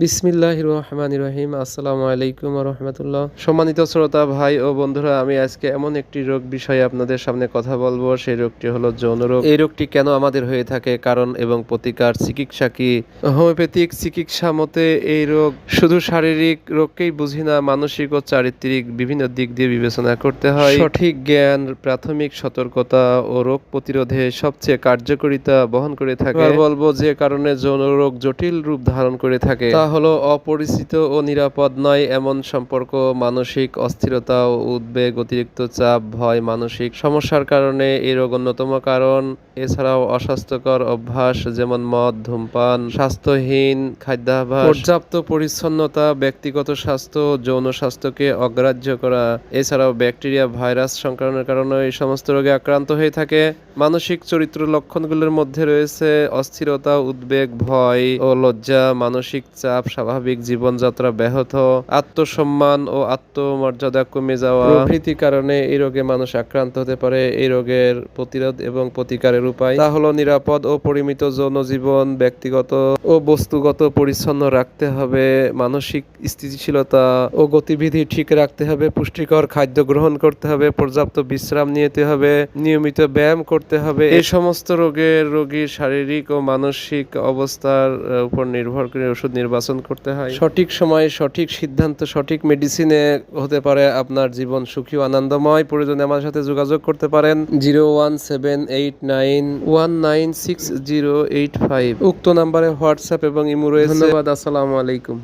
বিসমিল্লাহির রহমানির রহিম। আসসালামু আলাইকুম ওয়া রাহমাতুল্লাহ। সম্মানিত শ্রোতা ভাই ও বন্ধুরা, আমি আজকে এমন একটি রোগ বিষয়ে আপনাদের সামনে কথা বলবো। সেই রোগটি হলো যৌন রোগ। এই রোগটি কেন আমাদের হয়ে থাকে, কারণ এবং প্রতিকার, চিকিৎসা কি? হোমিওপ্যাথিক চিকিৎসা মতে এই রোগ শুধু শারীরিক রোগকেই বুঝি না, মানসিক ও চারিত্রিক বিভিন্ন দিক দিয়ে বিবেচনা করতে হয়। সঠিক জ্ঞান, প্রাথমিক সতর্কতা ও রোগ প্রতিরোধে সবচেয়ে কার্যকারিতা বহন করে থাকে। বলবো যে কারণে যৌন রোগ জটিল রূপ ধারণ করে থাকে তা হলো অপরিচিত ও নিরাপদ নয় এমন সম্পর্ক, মানসিক অস্থিরতা ও উদ্বেগ, অতিরিক্ত চাপ, ভয়, মানসিক সমস্যার কারণে এই রোগ অন্যতম কারণ। এছাড়াও অস্বাস্থ্যকর অভ্যাস যেমন মদ, ধূমপান, স্বাস্থ্যহীন খাদ্যাভ্যাস, পর্যাপ্ত পরিচ্ছন্নতা, ব্যক্তিগত স্বাস্থ্য, যৌন স্বাস্থ্যকে অগ্রাহ্য করা, এছাড়াও ব্যাকটেরিয়া, ভাইরাস সংক্রমণের কারণে এই সমস্ত রোগে আক্রান্ত হয়ে থাকে। মানসিক চরিত্র লক্ষণগুলোর মধ্যে রয়েছে অস্থিরতা, উদ্বেগ, ভয় ও লজ্জা, মানসিক চাপ, স্বাভাবিক জীবনযাত্রা ব্যাহত, আত্মসম্মান ও আত্মমর্যাদা কমে যাওয়া প্রভৃতি কারণে এই রোগে মানুষ আক্রান্ত হতে পারে। এই রোগের প্রতিরোধ এবং প্রতিকারের উপায় তা হলো নিরাপদ ও পরিমিত যৌন জীবন, ব্যক্তিগত ও বস্তুগত পরিচ্ছন্ন রাখতে হবে, মানসিক স্থিতিশীলতা ও গতিবিধি ঠিক রাখতে হবে, পুষ্টিকর খাদ্য গ্রহণ করতে হবে, পর্যাপ্ত বিশ্রাম নিতে হবে, নিয়মিত ব্যায়াম করতে হবে। এই সমস্ত রোগের রোগীর শারীরিক ও মানসিক অবস্থার উপর নির্ভর করে ওষুধ নির্বাচন করতে হয়। সঠিক সময়ে সঠিক সিদ্ধান্ত, সঠিক মেডিসিনে হতে পারে আপনার জীবন সুখী ও আনন্দময়। প্রয়োজনে আমার সাথে যোগাযোগ করতে পারেন 01789196085। উক্ত নাম্বারে হোয়াটসঅ্যাপ এবং ইমো রয়েছে। ধন্যবাদ। আসসালামু আলাইকুম।